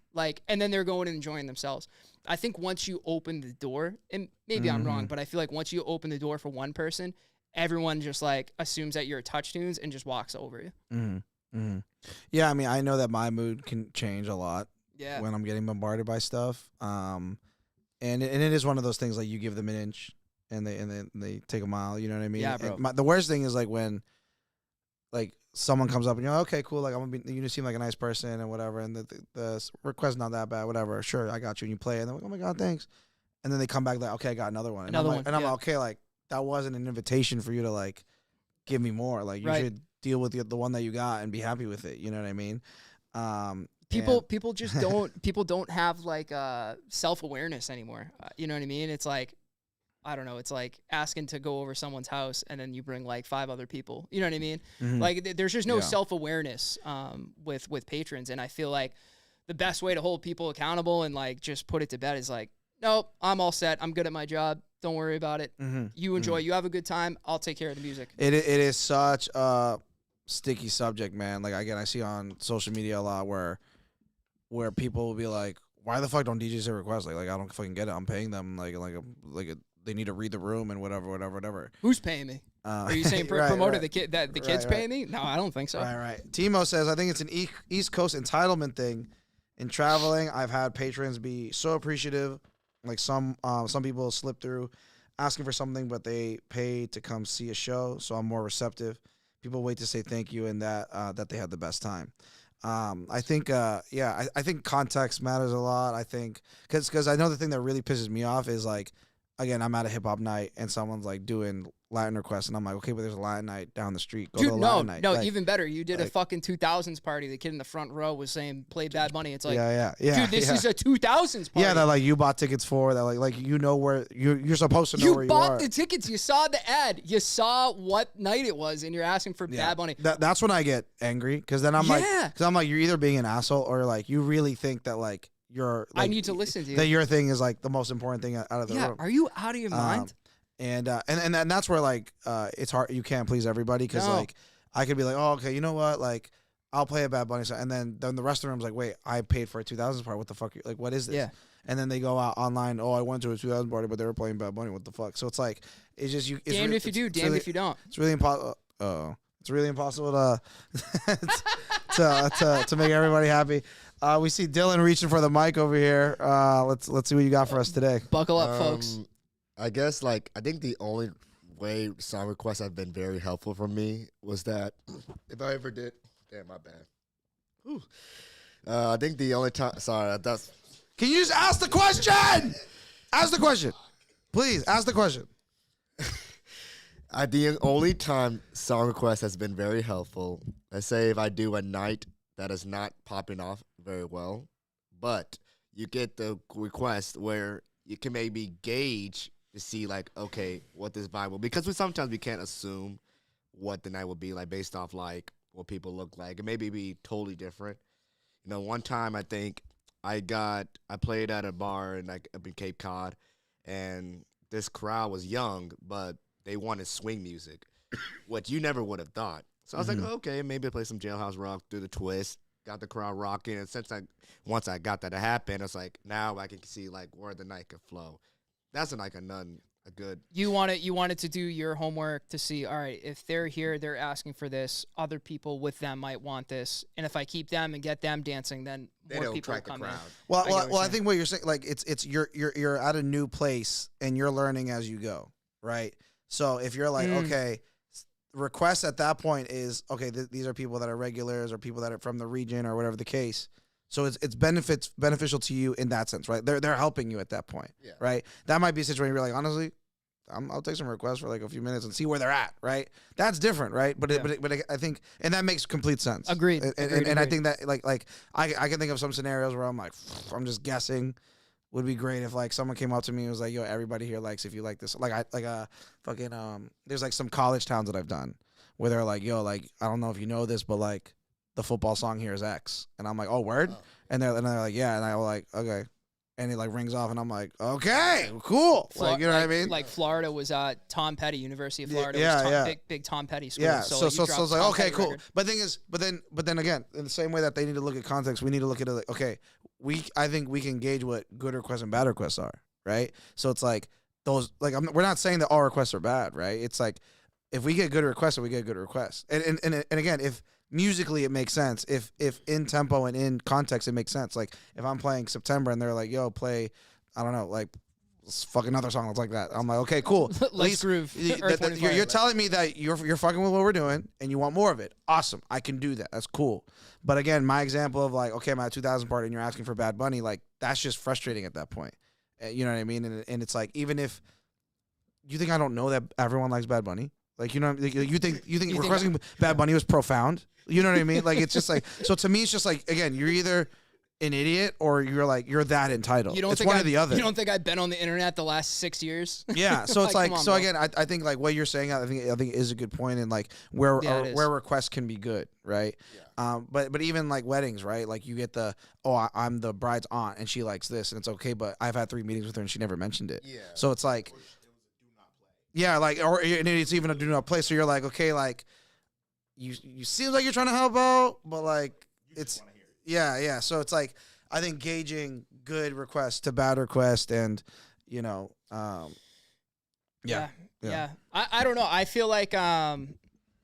And then they're going and enjoying themselves. I think once you open the door, and maybe I'm wrong, but I feel like once you open the door for one person, everyone just assumes that you're a touch tunes and just walks over you.
Yeah, I mean, I know that my mood can change a lot when I'm getting bombarded by stuff. And it is one of those things, like you give them an inch and they take a mile, you know what I mean?
Yeah, bro.
The worst thing is when someone comes up and you're like, okay, cool, you seem like a nice person and whatever, and the request's not that bad, whatever, sure, I got you, and you play it, and they're like, oh my god, thanks, and then they come back like, okay, I got another one, and I'm like, okay, that wasn't an invitation for you to give me more, you should deal with the one that you got and be happy with it, you know what I mean?
People just don't have self-awareness anymore. You know what I mean? It's I don't know. It's like asking to go over someone's house and then you bring 5 other people. You know what I mean? Mm-hmm. There's just no self-awareness with patrons. And I feel like the best way to hold people accountable and just put it to bed is nope, I'm all set. I'm good at my job. Don't worry about it. Mm-hmm. You enjoy. Mm-hmm. You have a good time. I'll take care of the music.
It is such a sticky subject, man. Again, I see on social media a lot where people will be like, why the fuck don't DJs say requests? I don't fucking get it. I'm paying them they need to read the room and whatever.
Who's paying me? Are you saying promoter the kids paying me? No, I don't think so.
Right. Timo says, I think it's an East Coast entitlement thing. In traveling, I've had patrons be so appreciative. Some people slip through asking for something, but they pay to come see a show, so I'm more receptive. People wait to say thank you and that they had the best time. I think I think context matters a lot. I think because I know the thing that really pisses me off is again, I'm at a hip hop night and someone's doing Latin requests, and I'm like, okay, but there's a Latin night down the street. Go to a Latin night.
No, even better. You did a fucking 2000s party. The kid in the front row was saying, play Bad Bunny. It's
yeah.
Dude, this is a 2000s party.
Yeah, that you bought tickets for, that where you're supposed to know where you are.
You bought the tickets. You saw the ad. You saw what night it was, and you're asking for Bad Bunny.
That's when I get angry, because then I'm you're either being an asshole or you really think that you're
I need to listen to you.
That your thing is the most important thing out of the room.
Are you out of your mind?
and that's where like it's hard. You can't please everybody because like I could be like, oh, okay, you know what, like I'll play a Bad Bunny song, and then the rest of the room's like, wait, I paid for a 2000s party. What the fuck? Like, what is this?
Yeah.
And then they go out online. Oh, I went to a 2000 party, but they were playing Bad Bunny. What the fuck? So it's like, it's just you. It's
damned if you do, damned if you don't.
It's really impossible. It's really impossible to make everybody happy. We see Dylan reaching for the mic over here. Let's see what you got for us today.
Buckle up, folks.
I guess I think the only way song requests have been very helpful for me was that if I ever did, damn, my bad. Whew. I think the only time. Sorry, that's.
Can you just ask the question? Ask the question, please. Ask the question.
The only time song request has been very helpful. Let's say if I do a night that is not popping off very well, but you get the request where you can maybe gauge to see like, okay, what this vibe will be. Because sometimes we can't assume what the night will be like based off like what people look like. It maybe be totally different. You know, one time I think I played at a bar up in Cape Cod, and this crowd was young, but they wanted swing music, what you never would have thought. So I was like, okay, maybe I play some Jailhouse Rock, do the twist, got the crowd rocking. And once I got that to happen, I was like, now I can see like where the night could flow. That's a good.
You wanted to do your homework to see, all right, if they're here, they're asking for this, other people with them might want this, and if I keep them and get them dancing, then more people will come in.
Well, I think what you're saying, like it's you're at a new place and you're learning as you go, right? So if you're like, okay, requests at that point is, okay, these are people that are regulars or people that are from the region or whatever the case. So it's beneficial to you in that sense, right? They're helping you at that point, right? That might be a situation where you're like, honestly, I'll take some requests for like a few minutes and see where they're at, right? That's different, right? But I think, and that makes complete sense.
Agreed.
And I think that like I can think of some scenarios where I'm like, I'm just guessing. Would be great if like someone came up to me and was like, yo, everybody here likes if you like this. Like there's like some college towns that I've done where they're like, yo, like I don't know if you know this, but like the football song here is X. And I'm like, oh, word? Oh. And they're like, yeah. And I was like, okay. And it like rings off and I'm like, okay, cool. Like, you know what I mean?
Like Florida was Tom Petty, University of Florida. Was big Tom Petty school.
Yeah. So it's like, okay, cool.
Record.
But then again, in the same way that they need to look at context, we need to look at it like, okay, I think we can gauge what good requests and bad requests are, right? So it's like those, like we're not saying that all requests are bad, right? It's like if we get good requests, we get good requests, and again, if musically it makes sense, if in tempo and in context it makes sense. Like if I'm playing September and they're like, yo, play, I don't know, like fuck another song that's like that. I'm like, okay, cool.
Let's groove.
You're telling me that you're fucking with what we're doing and you want more of it. Awesome. I can do that. That's cool. But again, my example of like, okay, my 2000 party and you're asking for Bad Bunny, like that's just frustrating at that point. You know what I mean? And it's like, even if you think I don't know that everyone likes Bad Bunny, like, you know, you think requesting Bad Bunny was profound. You know what I mean? Like, it's just like, so to me, it's just like, again, you're either an idiot or you're that entitled. It's one or the other.
You don't think I've been on the internet the last 6 years?
Yeah. So it's like, on, so bro. Again, I think like what you're saying, I think is a good point, and like where requests can be good, right? Yeah. But even like weddings, right? Like you get I'm the bride's aunt and she likes this and it's okay, but I've had 3 meetings with her and she never mentioned it. Yeah. So it's like, yeah, like, or it's even a do not play. So you're like, okay, like you seem like you're trying to help out, but like it's. Yeah. So it's like, I think gauging good requests to bad requests and, you know,
yeah. I don't know. I feel like,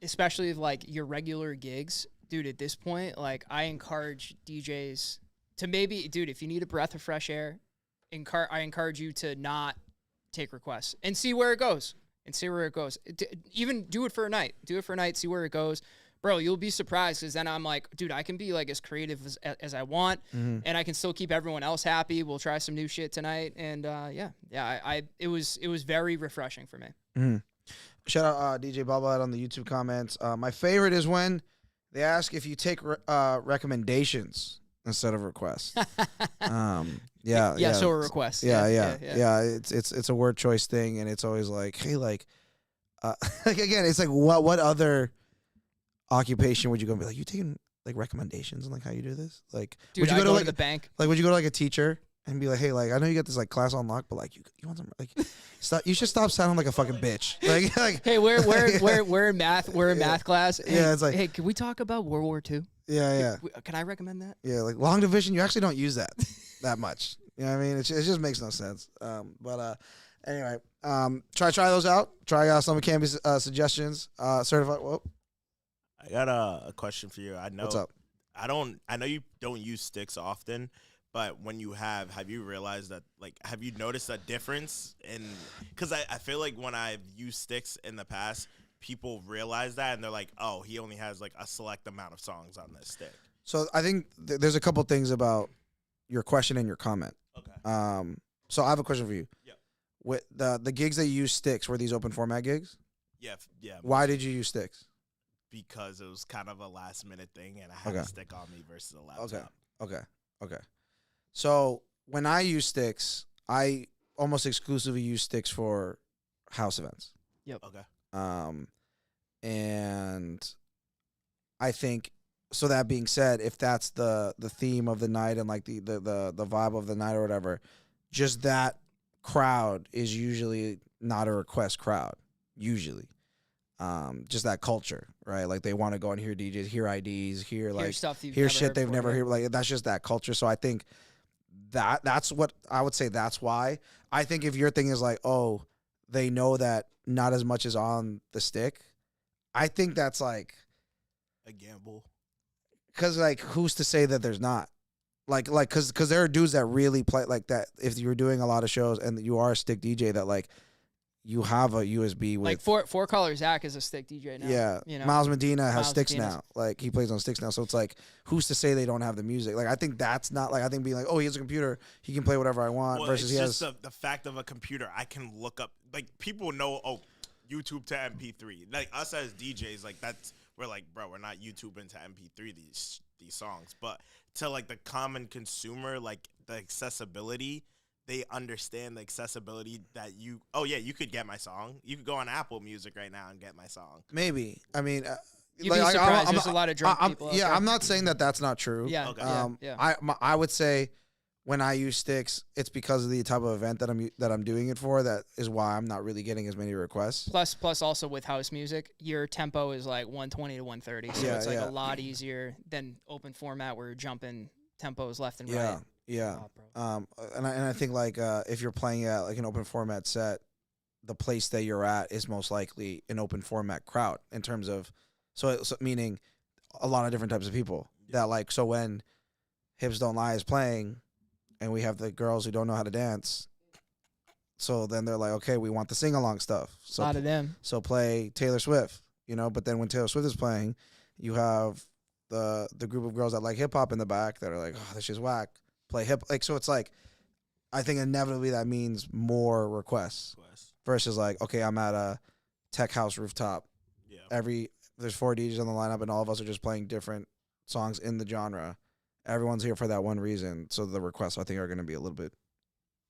especially like your regular gigs, dude, at this point, like I encourage DJs to maybe, dude, if you need a breath of fresh air, I encourage you to not take requests and see where it goes Even do it for a night. See where it goes. Bro, you'll be surprised because then I'm like, dude, I can be like as creative as I want, and I can still keep everyone else happy. We'll try some new shit tonight, and it was very refreshing for me.
Mm-hmm. Shout out DJ Bubba on the YouTube comments. My favorite is when they ask if you take recommendations instead of requests.
So a request.
Yeah. It's a word choice thing, and it's always like, hey, like again, it's like what other occupation would you go and be like, you taking like recommendations and like how you do this? Like,
dude, would you go to like the bank?
Like, would you go to like a teacher and be like, hey, like I know you got this like class on lock, but like you want some like stop. You should stop sounding like a fucking bitch. Like
hey, we're in math. We're in math class. Hey,
yeah, it's like,
hey, can we talk about World War II?
Yeah.
Can I recommend that?
Yeah, like long division, you actually don't use that much. You know what I mean? It just makes no sense. Anyway, try those out. Try some of Cammy's suggestions. Certified. Whoa.
I got a question for you. I know.
What's up?
I know you don't use sticks often, but when you have you realized that, like, have you noticed a difference in, because I feel like when I've used sticks in the past, people realize that and they're like, oh, he only has like a select amount of songs on this stick.
So I think there's a couple things about your question and your comment.
Okay.
So I have a question for you.
Yeah.
With the gigs that you use sticks, were these open format gigs?
Yeah.
Why did you use sticks?
Because it was kind of a last minute thing and I had a stick on me versus a laptop.
Okay. So when I use sticks, I almost exclusively use sticks for house events.
Yep.
Okay.
And I think, so that being said, if that's the theme of the night and like the vibe of the night or whatever, just that crowd is usually not a request crowd, usually. Just that culture, right? Like they want to go and hear DJs, hear IDs, hear shit they've never heard. Like that's just that culture. So I think that's what I would say. That's why I think if your thing is like, oh, they know that not as much is on the stick, I think that's like
a gamble.
Because like, who's to say that there's not? Like, because there are dudes that really play like that. If you're doing a lot of shows and you are a stick DJ, that like. You have a USB with
like four color Zach is a stick DJ now.
Yeah,
you know?
Miles Medina has sticks now. Like he plays on sticks now, so it's like who's to say they don't have the music? Like I think that's not like I think being like, oh, he has a computer, he can play whatever I want. Versus
it's
he
just
has
the fact of a computer. I can look up like people know YouTube to MP3. Like us as DJs, like we're like, bro, we're not YouTubing to MP3 these songs, but to like the common consumer, like the accessibility. They understand the accessibility that you could get my song. You could go on Apple Music right now and get my song.
Maybe. I mean,
you'd be surprised. There's a lot of drunk people.
Yeah, I'm not saying that that's not true.
Yeah.
Okay.
Yeah.
I would say when I use sticks, it's because of the type of event that I'm doing it for. That is why I'm not really getting as many requests.
Plus also with house music, your tempo is like 120 to 130, so it's like a lot easier than open format where you're jumping tempos left and right.
Yeah. And I think like if you're playing at like an open format set, the place that you're at is most likely an open format crowd in terms of so meaning a lot of different types of people that like so when Hips Don't Lie is playing and we have the girls who don't know how to dance, so then they're like, okay, we want the sing along stuff. So
a lot of them.
So play Taylor Swift, you know. But then when Taylor Swift is playing, you have the group of girls that like hip hop in the back that are like, oh, this is whack. Play hip like so it's like I think inevitably that means more requests versus like okay I'm at a tech house rooftop there's 4 DJs on the lineup and all of us are just playing different songs in the genre. Everyone's here for that one reason, so the requests I think are going to be a little bit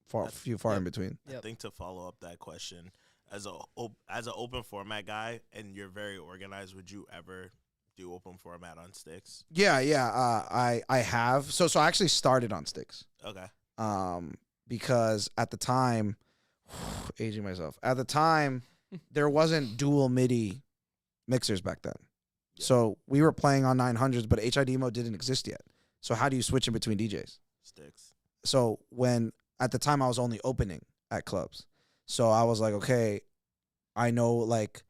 far in between.
I think to follow up that question, as an open format guy and you're very organized, would you ever do open format on sticks?
Yeah. I have. So I actually started on sticks.
Okay.
Because at the time, aging myself. At the time, there wasn't dual MIDI mixers back then. Yeah. So we were playing on 900s, but HID mode didn't exist yet. So how do you switch in between DJs?
Sticks.
So at the time I was only opening at clubs. So I was like, okay, I know like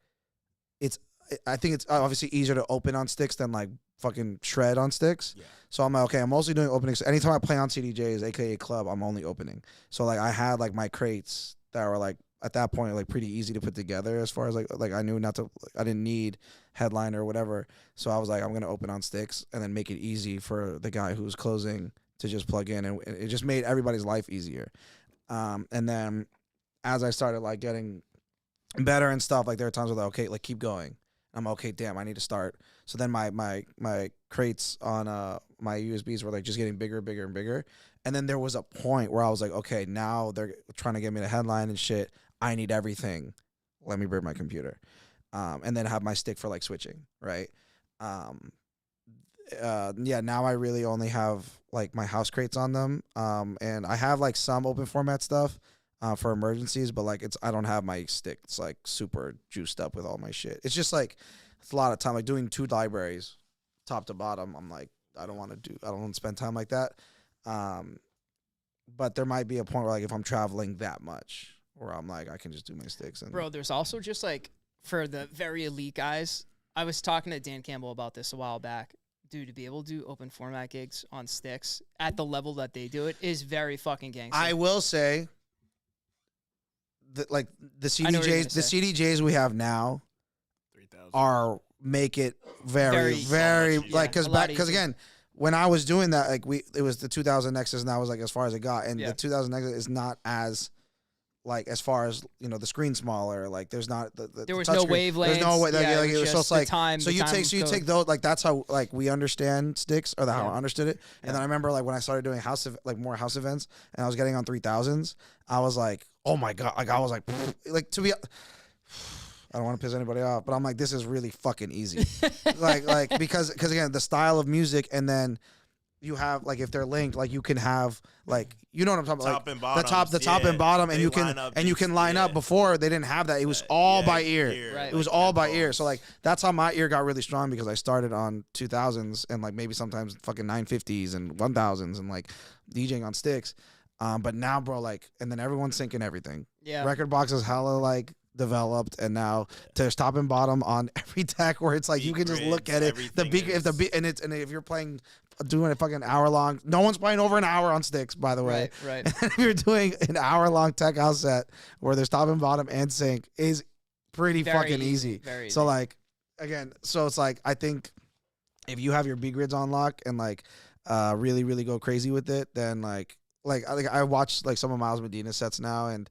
I think it's obviously easier to open on sticks than like fucking shred on sticks. Yeah. So I'm like, okay, I'm mostly doing openings. Anytime I play on CDJs, aka club, I'm only opening. So like I had like my crates that were like at that point like pretty easy to put together as far as like I knew I didn't need headline or whatever. So I was like, I'm gonna open on sticks and then make it easy for the guy who's closing to just plug in, and it just made everybody's life easier. And then as I started like getting better and stuff, like there were times where like, okay, like keep going. I'm okay, damn, I need to start. So then my crates on my USBs were like just getting bigger, bigger, and bigger. And then there was a point where I was like, okay, now they're trying to get me to headline and shit. I need everything. Let me bring my computer. And then have my stick for like switching, right? yeah, now I really only have like my house crates on them. And I have like some open format stuff for emergencies, but like I don't have my stick. It's like super juiced up with all my shit. It's just like it's a lot of time. Like doing 2 libraries, top to bottom. I'm like I don't want to spend time like that. But there might be a point where like if I'm traveling that much, where I'm like I can just do my sticks. And
bro, there's also just like for the very elite guys. I was talking to Dan Campbell about this a while back. Dude, to be able to do open format gigs on sticks at the level that they do it is very fucking gangster.
I will say that like the CDJs we have now
3,000
make it very like because again when I was doing that like it was the 2000 Nexus and that was like as far as it got and the 2000 Nexus is not as like as far as the screen smaller like there's not
there was no wavelength.
There's no way
it was
so it's like
time,
so you take those like that's how like we understand sticks or how I understood it and then I remember like when I started doing more house events and I was getting on 3000s I was like oh my god like I was like to be I don't want to piss anybody off but I'm like this is really fucking easy like because again the style of music and then you have like if they're linked like you can have like you know what I'm talking about
top
like
and bottom.
the top and bottom and you can line up before they didn't have that it was all by ear
right.
it was all by ear so like that's how my ear got really strong because I started on 2000s and like maybe sometimes fucking 950s and 1000s and like DJing on sticks but now bro like and then everyone's syncing everything record boxes hella like developed and now there's top and bottom on every deck where it's like
beat
you can just
grids,
look at it the beat if the beat and if you're playing doing a fucking hour long no one's playing over an hour on sticks by the way
right
and if you're doing an hour long tech house set where there's top and bottom and sync is pretty
very
fucking easy.
Very
so
easy.
like again so it's like I think if you have your B grids on lock and like really really go crazy with it then like I watched like some of Miles Medina sets now and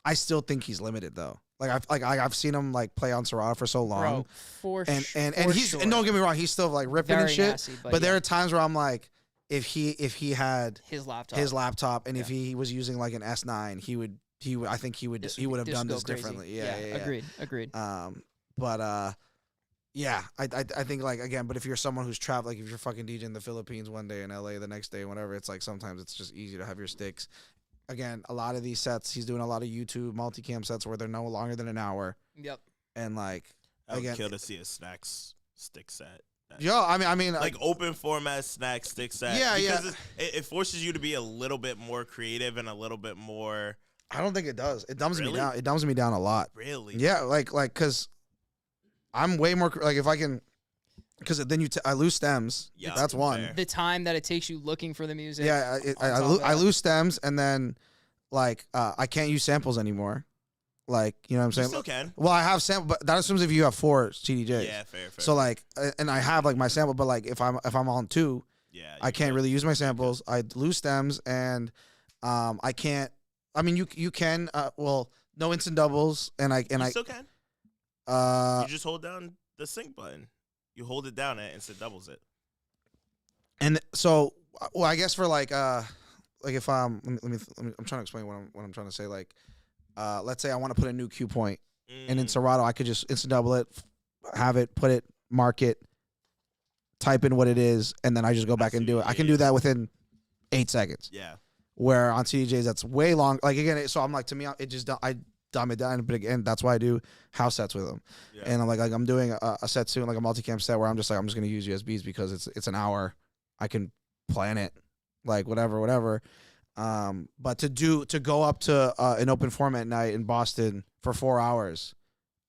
I still think he's limited though. I've seen him like play on Serato for so long,
bro,
and he's
sure.
and don't get me wrong, he's still like ripping
Very
and shit.
nasty,
but there are times where I'm like, if he had
his laptop
and if he was using like an S9, he would have done this
crazy.
differently. Yeah.
Agreed.
Yeah, I think like again, but if you're someone who's traveling, like if you're fucking DJing in the Philippines one day in LA the next day, whatever, it's like sometimes it's just easy to have your sticks. Again, a lot of these sets, he's doing a lot of YouTube multicam sets where they're no longer than an hour.
Yep.
And like,
I would
again,
kill to see a Snax stick set.
Yo, I mean,
like open format Snax stick set.
Yeah,
because it forces you to be a little bit more creative and a little bit more.
I don't think it does. It dumbs
Really?
me down. It dumbs me down a lot.
Really?
Yeah, like, cause I'm way more like if I can, cause then I lose stems.
Yeah,
that's one.
fair.
The time that it takes you looking for the music.
Yeah, I lose stems, and then like I can't use samples anymore. Like you know what I'm saying?
You still can.
Well, I have sample, but that assumes if you have 4 CDJs.
Yeah, fair.
So like, and I have like my sample, but like if I'm on 2,
Yeah,
I can't really use my samples. I lose stems, and I can't. I mean, you can. Well, no instant doubles, and I
still can. You just hold down the sync button. You hold it down and it instant doubles it.
And so, well, I guess for like if let me I'm trying to explain what I'm trying to say. Like, let's say I want to put a new cue point, and in Serato I could just instant double it, have it, put it, mark it, type in what it is, and then I just go back and do it. I can do that within 8 seconds.
Yeah.
Where on CDJs that's way long. Like again, so I'm like to me, it just I dumb it down. But again, that's why I do house sets with them.
Yeah.
And I'm like I'm doing a set soon, like a multicam set where I'm just gonna use USBs because it's an hour. I can plan it, like whatever. But to go up to an open format night in Boston for 4 hours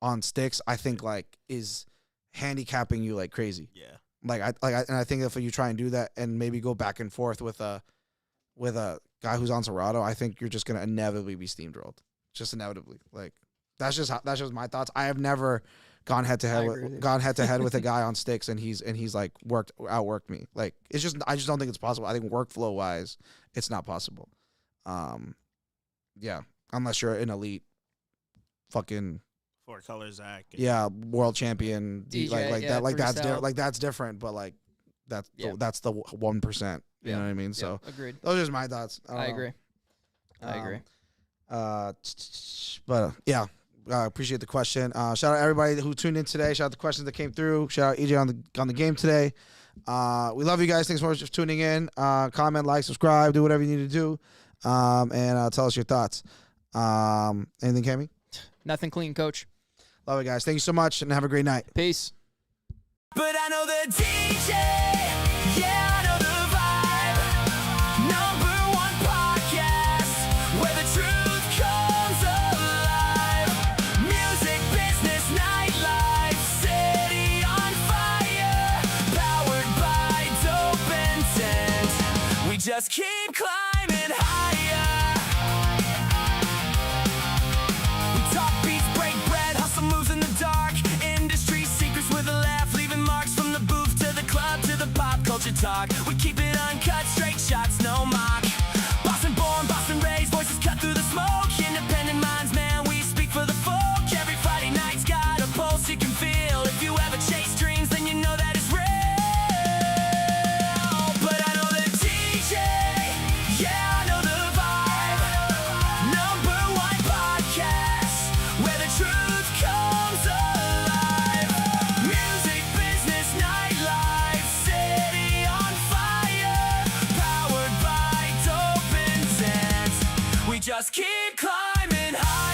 on sticks, I think like is handicapping you like crazy.
Yeah.
And I think if you try and do that and maybe go back and forth with a guy who's on Serato, I think you're just gonna inevitably be steamrolled. Just inevitably. Like that's just my thoughts. I have never gone head to head with a guy on sticks and he's like outworked me. Like I just don't think it's possible. I think workflow wise, it's not possible. Yeah, unless you're an elite fucking
4 color Zach.
world champion
DJ,
that's different, but like that's the 1%. You know what I mean? So
agreed.
Those are just my thoughts. I
agree.
But yeah, appreciate the question. Shout out everybody who tuned in today. Shout out the questions that came through. Shout out EJ on the game today. We love you guys. Thanks so much for tuning in. Comment, like, subscribe, do whatever you need to do, and tell us your thoughts. Anything, Cammy?
Nothing clean, coach.
Love it, guys. Thank you so much, and have a great night.
Peace.
But I know the DJ, yeah, I know the vibe. #1 podcast, where the truth comes alive. Music, business, nightlife, city on fire. Powered by dope intent. We just keep climbing higher. We talk beats, break bread, hustle moves in the dark. Industry secrets with a laugh, leaving marks from the booth to the club to the pop culture talk. We keep it uncut, straight shots, no mock. Boston born, Boston raised, voices cut through the smoke. Independent minds, man, we speak for the folk. Every Friday night's got a pulse you can feel. If you ever chase dreams, then you know that it's real. But I know the DJ, yeah, I know the vibe. #1 podcast, where the truth comes alive. Music, business, nightlife, city on fire. Powered by dope intent. We just keep climbing high.